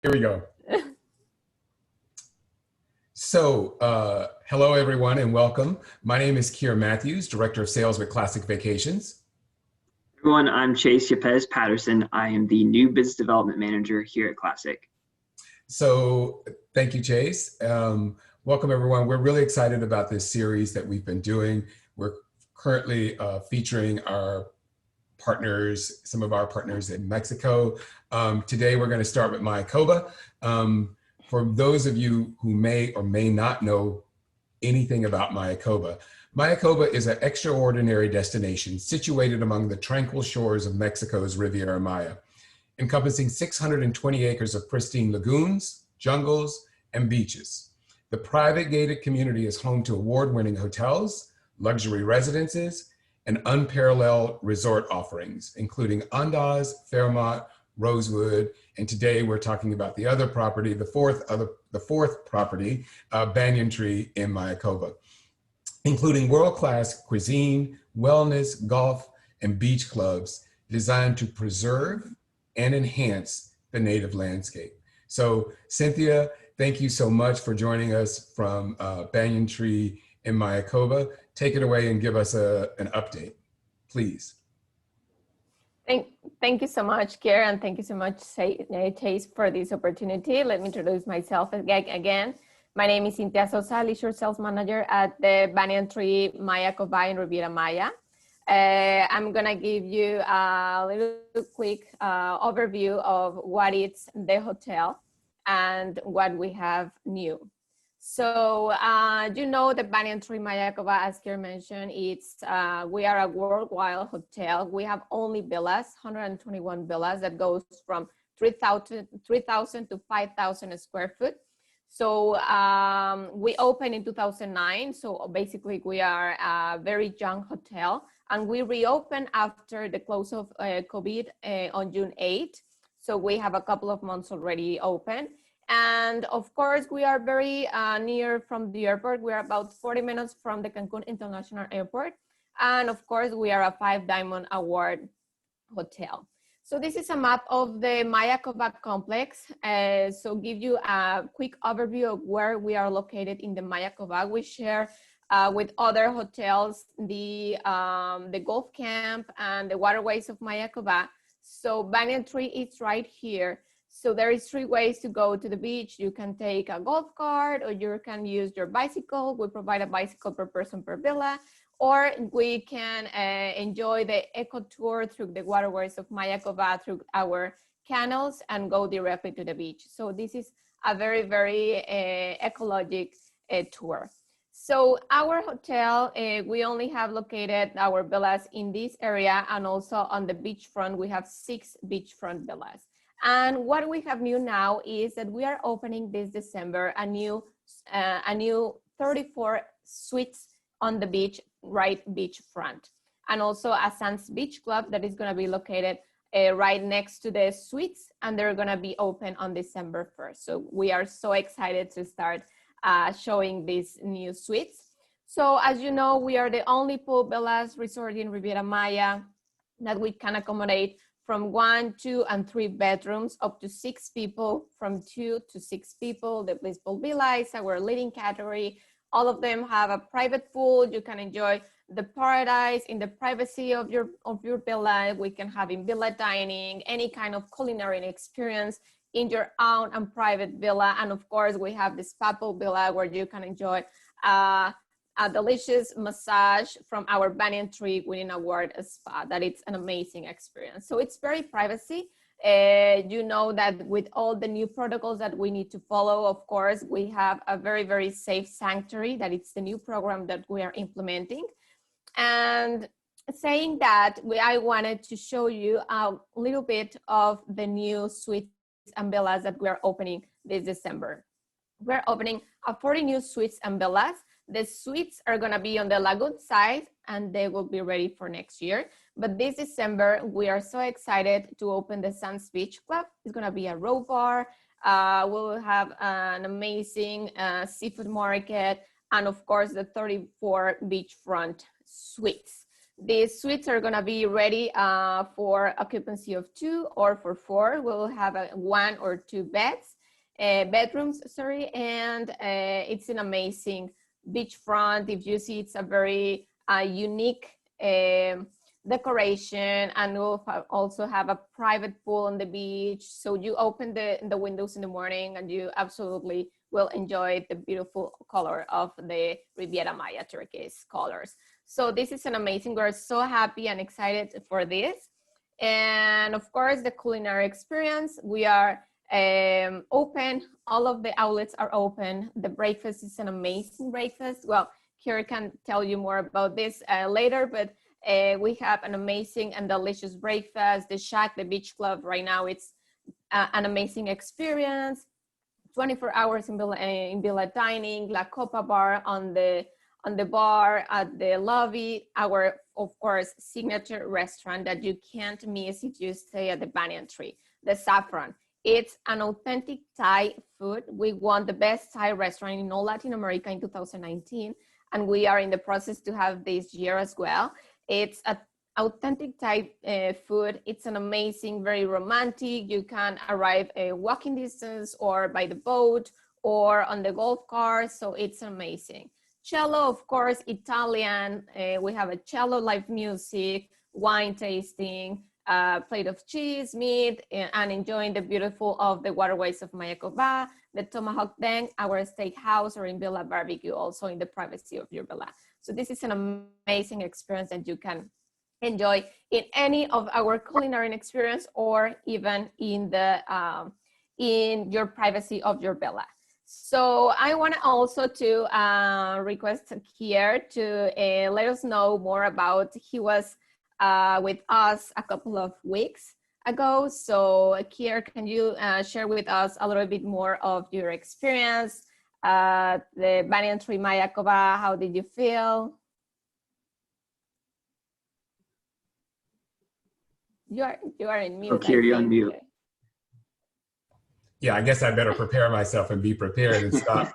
Here we go. Hello everyone and welcome. My name is Kier Matthews, Director of Sales with Classic Vacations. Everyone, I'm Chase Yepez-Patterson. I am the new business development manager here at Classic. So thank you, Chase. Welcome everyone. We're really excited about this series that we've been doing. We're currently featuring our partners, some of our partners in Mexico. Today we're going to start with Mayakoba. For those of you who may or may not know anything about Mayakoba, Mayakoba is an extraordinary destination situated among the tranquil shores of Mexico's Riviera Maya, encompassing 620 acres of pristine lagoons, jungles, and beaches. The private gated community is home to award-winning hotels, luxury residences, and unparalleled resort offerings, including Andaz, Fairmont, Rosewood, and today we're talking about the other property, the fourth property, Banyan Tree in Mayakoba, including world-class cuisine, wellness, golf, and beach clubs designed to preserve and enhance the native landscape. So Cynthia, thank you so much for joining us from Banyan Tree in Mayakoba. Take it away and give us an update, please. Thank you so much, Kier, and thank you so much, Chase, for this opportunity. Let me introduce myself again. My name is Cynthia Sosa, Leisure Sales Manager at the Banyan Tree Mayakoba in Riviera Maya. I'm gonna give you a little quick overview of what is the hotel and what we have new. So you know the Banyan Tree Mayakoba, as Kier mentioned, we are a worldwide hotel. We have only villas, 121 villas that goes from 3,000 to 5,000 square foot. So we opened in 2009. So basically we are a very young hotel, and we reopened after the close of COVID on June 8th. So we have a couple of months already open. And of course, we are very near from the airport. We are about 40 minutes from the Cancun International Airport. And of course, we are a 5-Diamond Award hotel. So this is a map of the Mayakoba complex. So give you a quick overview of where we are located in the Mayakoba. We share with other hotels the golf camp and the waterways of Mayakoba. So Banyan Tree is right here. So there is 3 ways to go to the beach. You can take a golf cart, or you can use your bicycle. We provide a bicycle per person per villa, or we can enjoy the eco tour through the waterways of Mayakoba through our canals and go directly to the beach. So this is a very, very ecologic tour. So our hotel, we only have located our villas in this area, and also on the beachfront, we have 6 beachfront villas. And what we have new now is that we are opening this December a new 34 suites on the beach, right beachfront, and also a Sands Beach Club that is going to be located right next to the suites, and they're going to be open on December 1st. So we are so excited to start showing these new suites. So as you know, we are the only pool villas resort in Riviera Maya that we can accommodate from 1, 2, and 3 bedrooms up to 6 people, from 2 to 6 people. The Blissful Villa is our leading category. All of them have a private pool. You can enjoy the paradise in the privacy of your villa. We can have in villa dining, any kind of culinary experience in your own and private villa. And of course, we have this spa pool villa where you can enjoy a delicious massage from our Banyan Tree Winning Award spa. That it's an amazing experience. So it's very privacy. You know that with all the new protocols that we need to follow, of course, we have a very, very safe sanctuary. That it's the new program that we are implementing. And saying that, I wanted to show you a little bit of the new suites and villas that we are opening this December. We're opening 40 new suites and villas. The suites are going to be on the lagoon side, and they will be ready for next year. But this December, we are so excited to open the Sands Beach Club. It's going to be a row bar. We'll have an amazing seafood market, and of course, the 34 beachfront suites. These suites are gonna be ready for occupancy of 2 or for 4. We'll have 1 or 2 bedrooms, sorry, and it's an amazing beachfront. If you see, it's a very unique decoration, and we'll also have a private pool on the beach. So you open the windows in the morning and you absolutely will enjoy the beautiful color of the Riviera Maya turquoise colors. So this is an amazing, we're so happy and excited for this. And of course, the culinary experience, we are open, all of the outlets are open. The breakfast is an amazing breakfast. Well, Kier can tell you more about this later, but we have an amazing and delicious breakfast. The Shack, the beach club right now, it's an amazing experience. 24 hours in Villa Dining, La Copa Bar on the bar, at the lobby, our, of course, signature restaurant that you can't miss if you stay at the Banyan Tree, the Saffron. It's an authentic Thai food. We won the best Thai restaurant in all Latin America in 2019, and we are in the process to have this year as well. It's an authentic Thai food. It's an amazing, very romantic. You can arrive a walking distance or by the boat or on the golf cart, so it's amazing. Cello, of course, Italian. We have a cello, live music, wine tasting, plate of cheese, meat, and enjoying the beautiful of the waterways of Mayakoba, the Tomahawk Den, our steakhouse, or in Villa Barbecue, also in the privacy of your villa. So this is an amazing experience that you can enjoy in any of our culinary experience, or even in the in your privacy of your villa. So I want to also to request Kier to let us know more about, he was with us a couple of weeks ago. So Kier, can you share with us a little bit more of your experience, the Banyan Tree Mayakoba, how did you feel? You are in mute. Oh, Kier, you're on mute. Yeah, I guess I better prepare myself and be prepared and stop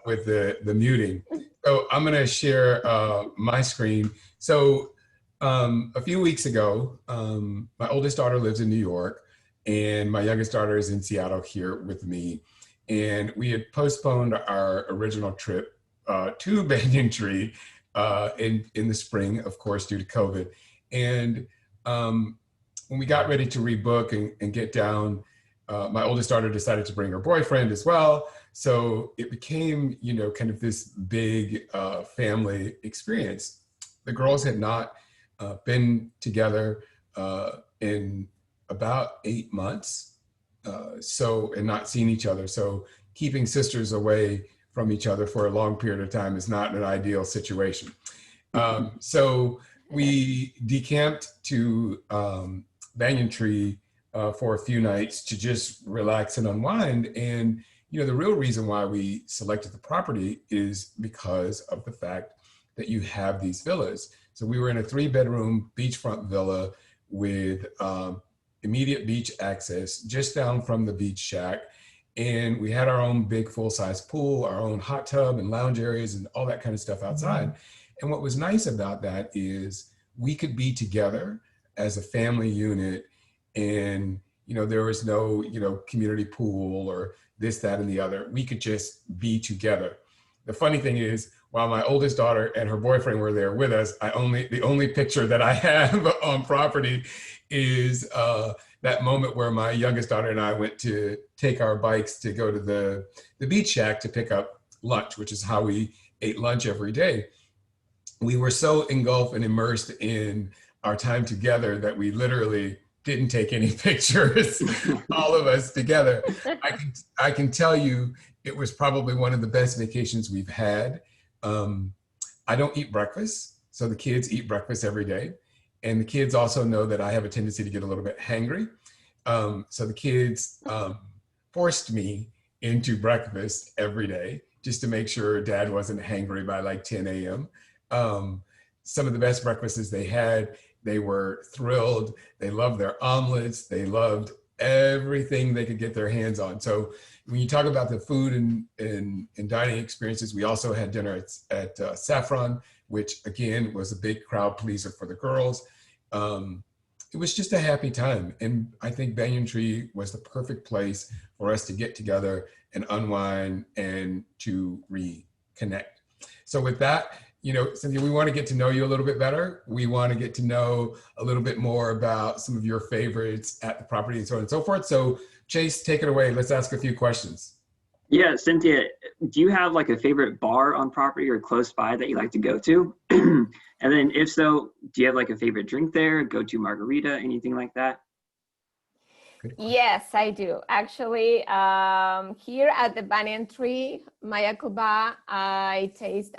with the muting. So I'm going to share my screen. So a few weeks ago, my oldest daughter lives in New York, and my youngest daughter is in Seattle here with me. And we had postponed our original trip to Banyan Tree in the spring, of course, due to COVID. And when we got ready to rebook and get down, my oldest daughter decided to bring her boyfriend as well. So it became, you know, kind of this big family experience. The girls had not been together in about 8 months, and not seen each other. So keeping sisters away from each other for a long period of time is not an ideal situation. So we decamped to Banyan Tree for a few nights to just relax and unwind. And, you know, the real reason why we selected the property is because of the fact that you have these villas. So we were in a 3-bedroom beachfront villa with immediate beach access just down from the beach shack. And we had our own big full-size pool, our own hot tub and lounge areas and all that kind of stuff outside. And what was nice about that is we could be together as a family unit, and, you know, there was no, you know, community pool or this, that, and the other. We could just be together. The funny thing is, while my oldest daughter and her boyfriend were there with us, the only picture that I have on property is that moment where my youngest daughter and I went to take our bikes to go to the beach shack to pick up lunch, which is how we ate lunch every day. We were so engulfed and immersed in our time together that we literally didn't take any pictures, all of us together. I can tell you, it was probably one of the best vacations we've had. I don't eat breakfast, so the kids eat breakfast every day. And the kids also know that I have a tendency to get a little bit hangry. So the kids forced me into breakfast every day just to make sure Dad wasn't hangry by like 10 a.m. Some of the best breakfasts they had, they were thrilled. They loved their omelets. They loved everything they could get their hands on. So when you talk about the food and dining experiences, we also had dinner at Saffron, which again was a big crowd pleaser for the girls. It was just a happy time. And I think Banyan Tree was the perfect place for us to get together and unwind and to reconnect. So with that, you know, Cynthia, we want to get to know you a little bit better. We want to get to know a little bit more about some of your favorites at the property and so on and so forth. So Chase, take it away. Let's ask a few questions. Yeah, Cynthia, do you have like a favorite bar on property or close by that you like to go to? And then if so, do you have like a favorite drink there, go-to margarita, anything like that? Yes, I do. Actually, here at the Banyan Tree, Mayakoba, I taste,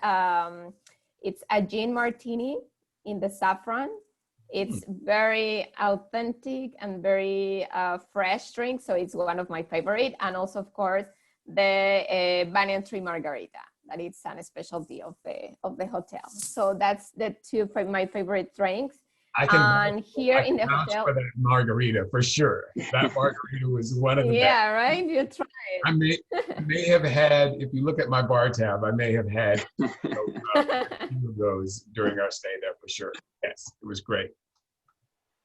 it's a gin martini in the saffron. It's very authentic and very fresh drink, so it's one of my favorite. And also, of course, the Banyan Tree margarita, that it's a specialty of the hotel. So that's the two my favorite drinks. And here in the hotel, for that margarita for sure. That margarita was one of the yeah, best. right. You try it. I may have had, if you look at my bar tab, I may have had a few of those during our stay there for sure. Yes, it was great.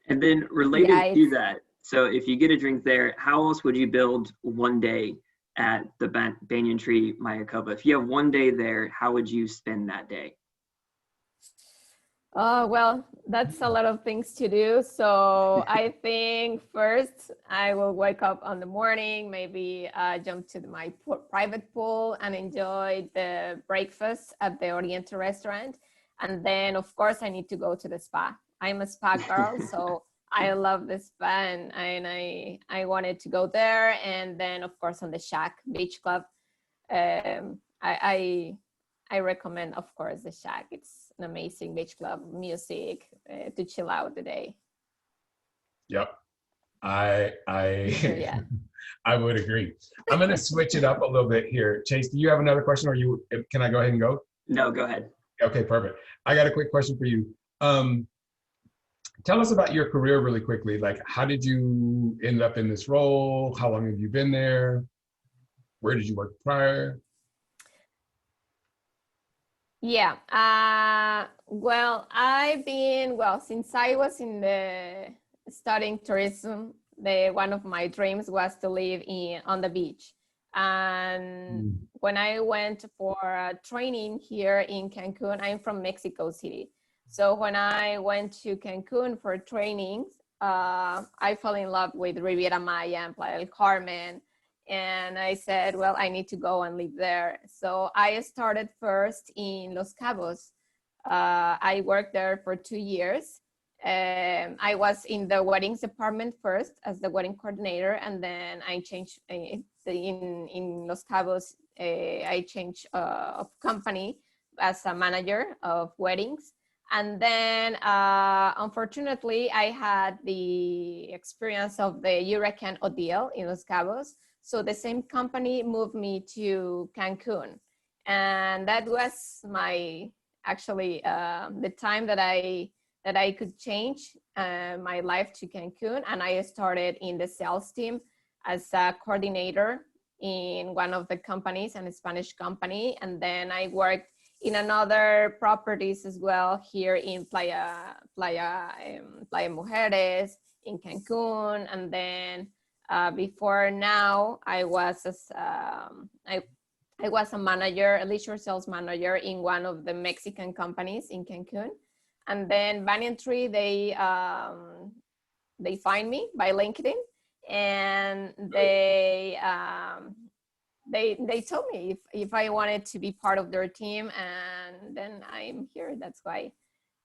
And then related to that, so if you get a drink there, how else would you build one day at the Banyan Tree Mayakoba? If you have one day there, how would you spend that day? Well, that's a lot of things to do. So I think first I will wake up on the morning, maybe jump to my private pool and enjoy the breakfast at the Oriental restaurant. And then, of course, I need to go to the spa. I'm a spa girl, so I love the spa, and I wanted to go there. And then, of course, on the Shack Beach Club, I recommend, of course, the Shack. It's an amazing beach club, music to chill out the day. Yep, I Yeah. I would agree. I'm going to switch it up a little bit here. Chase, do you have another question, or can I go ahead and go? No, go ahead. Okay, perfect. I got a quick question for you. Tell us about your career really quickly. Like, how did you end up in this role? How long have you been there? Where did you work prior? Yeah. Well, since I was in the studying tourism, one of my dreams was to live on the beach. And when I went for training here in Cancun, I'm from Mexico City. So when I went to Cancun for trainings, I fell in love with Riviera Maya and Playa del Carmen. And I said, well, I need to go and live there. So I started first in Los Cabos. I worked there for 2 years. I was in the weddings department first as the wedding coordinator, and then I changed in Los Cabos. I changed of company as a manager of weddings. And then, unfortunately, I had the experience of the Hurricane Odile in Los Cabos. So the same company moved me to Cancun. And that was the time that I could change my life to Cancun. And I started in the sales team as a coordinator in one of the companies, a Spanish company. And then I worked in another properties as well here in Playa Mujeres, in Cancun. And then before now, I was a manager, a leisure sales manager in one of the Mexican companies in Cancun. And then Banyan Tree, they find me by LinkedIn, and they told me if I wanted to be part of their team, and then I'm here. That's why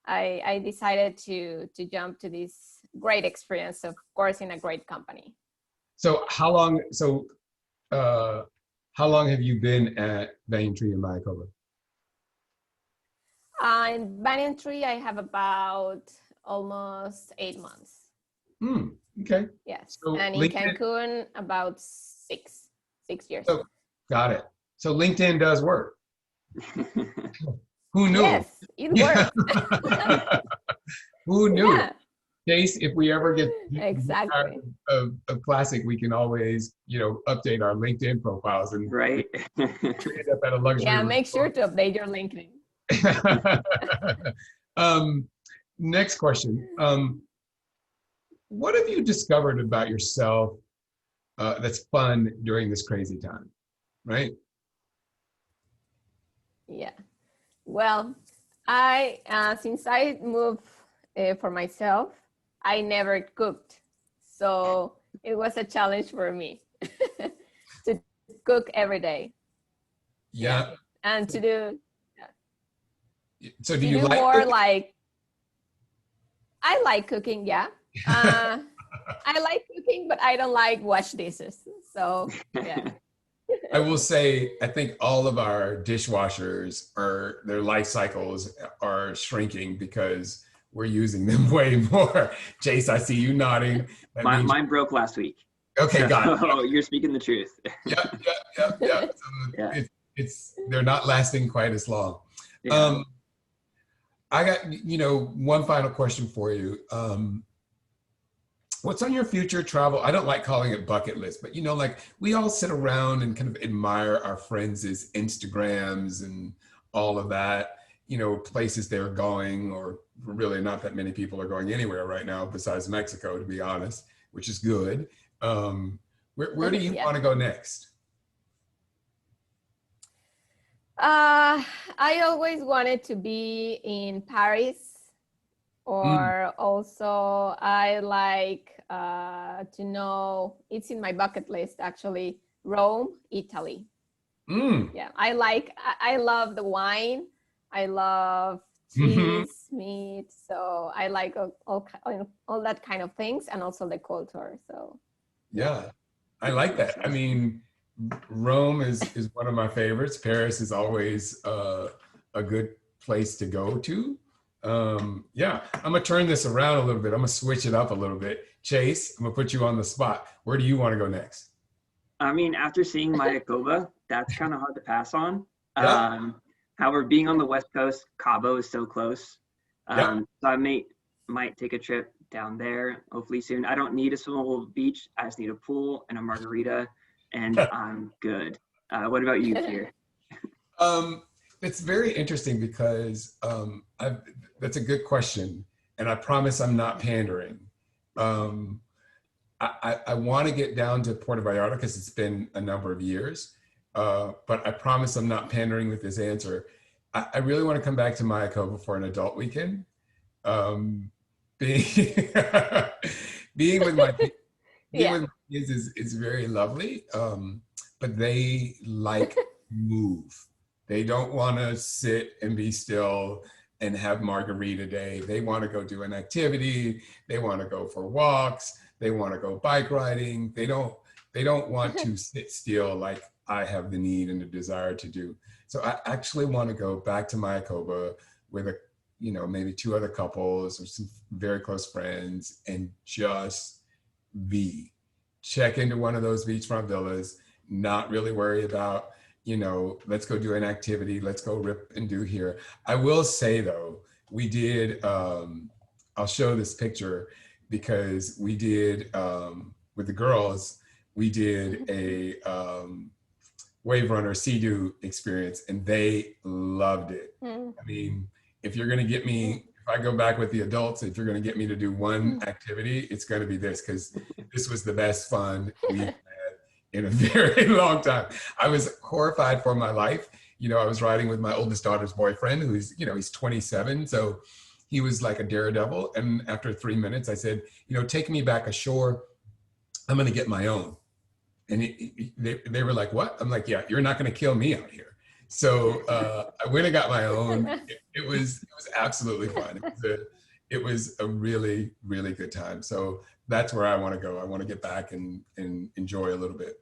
I decided to jump to this great experience, of course, in a great company. So how long have you been at Banyan Tree in Mayakoba? In Banyan Tree, I have about almost 8 months. Okay. Yes, so and in Cancun, about six years. So, got it. So LinkedIn does work. Who knew? Yes, it works. Who knew? Yeah. Chase, if we ever get Exactly. tired of Classic, we can always, update our LinkedIn profiles and Right. end up at a luxury Yeah, resort. make sure to update your LinkedIn. Next question. What have you discovered about yourself that's fun during this crazy time, right? Yeah. Well, since I moved for myself, I never cooked. So it was a challenge for me to cook every day. Yeah. And to do So do to you do like more cooking? like I like cooking, yeah. I like cooking, but I don't like wash dishes. So yeah. I will say, I think all of our dishwashers their life cycles are shrinking because we're using them way more. Chase, I see you nodding. That means Mine broke last week. okay, So got it. you're speaking the truth. Yep. So Yeah. they're not lasting quite as long. Yeah. I got, one final question for you. What's on your future travel? I don't like calling it bucket list, but like we all sit around and kind of admire our friends' Instagrams and all of that, places they're going, or really not that many people are going anywhere right now besides Mexico, to be honest, which is good. Where do you Yeah. want to go next? I always wanted to be in Paris, or also I like to know, it's in my bucket list actually, Rome, Italy. Yeah, I love the wine. I love cheese, meat. So I like all that kind of things, and also the culture. So yeah, I like that. I mean, Rome is one of my favorites. Paris is always a good place to go to. Yeah, I'm gonna turn this around a little bit. I'm gonna switch it up a little bit. Chase, I'm gonna put you on the spot. Where do you want to go next? I mean, after seeing Mayakoba, that's kind of hard to pass on. Yeah. However, being on the West Coast, Cabo is so close. Yeah. So I might take a trip down there, hopefully soon. I don't need a swimmable beach. I just need a pool and a margarita, and I'm good. What about you, Kier? It's very interesting because that's a good question, and I promise I'm not pandering. I want to get down to Puerto Vallarta because it's been a number of years, but I promise I'm not pandering with this answer. I really want to come back to Mayakoba for an adult weekend. Being being with my kids is very lovely, but they like move. They don't want to sit and be still and have margarita day. They want to go do an activity. They want to go for walks. They want to go bike riding. They don't want to sit still like I have the need and the desire to do. So I actually want to go back to Mayakoba with maybe two other couples or some very close friends and just check into one of those beachfront villas, not really worry about, let's go do an activity, let's go rip and do here. I will say though, we did, I'll show this picture because we did, with the girls, we did a Wave Runner Sea-Doo experience and they loved it. I mean, if you're gonna get me, if I go back with the adults, if you're gonna get me to do one activity, it's gonna be this, because this was the best fun we've had in a very long time. I was horrified for my life. I was riding with my oldest daughter's boyfriend, who's, he's 27. So he was like a daredevil. And after 3 minutes, I said, take me back ashore. I'm gonna get my own. And they were like, what? I'm like, yeah, you're not gonna kill me out here. So I went and got my own. It was absolutely fun. It was a really, really good time. So that's where I want to go. I want to get back and enjoy a little bit.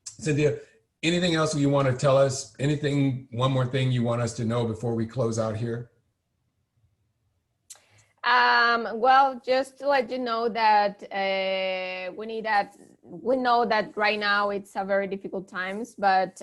Cynthia, anything else you want to tell us? One more thing you want us to know before we close out here? Well, just to let you know that we know that right now it's a very difficult times, but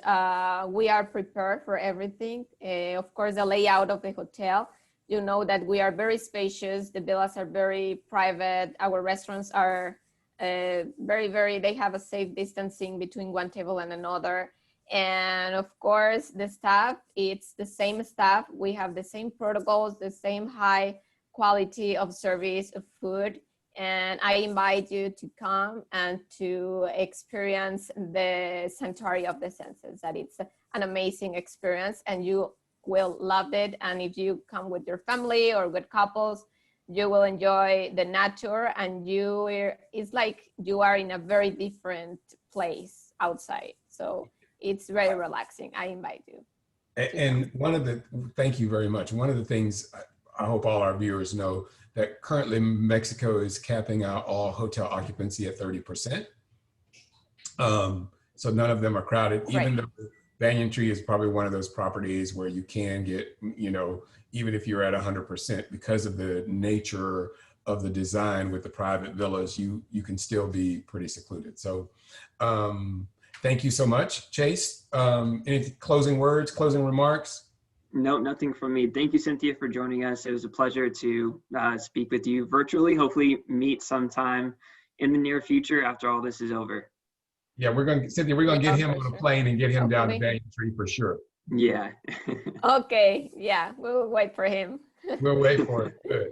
we are prepared for everything. Of course, the layout of the hotel, you know that we are very spacious. The villas are very private. Our restaurants are they have a safe distancing between one table and another. And of course, the staff, it's the same staff. We have the same protocols, the same high quality of service of food. And I invite you to come and to experience the Sanctuary of the Senses, that it's an amazing experience and you will love it. And if you come with your family or with couples, you will enjoy the nature, and it's like you are in a very different place outside. So it's very relaxing. I invite you. And thank you very much. One of the things I hope all our viewers know, that currently Mexico is capping out all hotel occupancy at 30%. So none of them are crowded, even though Banyan Tree is probably one of those properties where you can get, even if you're at 100%, because of the nature of the design with the private villas, you can still be pretty secluded. So thank you so much, Chase. Any closing words, closing remarks? No, nothing from me. Thank you, Cynthia, for joining us. It was a pleasure to speak with you virtually. Hopefully meet sometime in the near future after all this is over. Yeah, Cynthia, we're gonna get him on a plane and get him down to Banyan Tree for sure. Yeah. Okay, yeah, we'll wait for him. We'll wait for it. Good.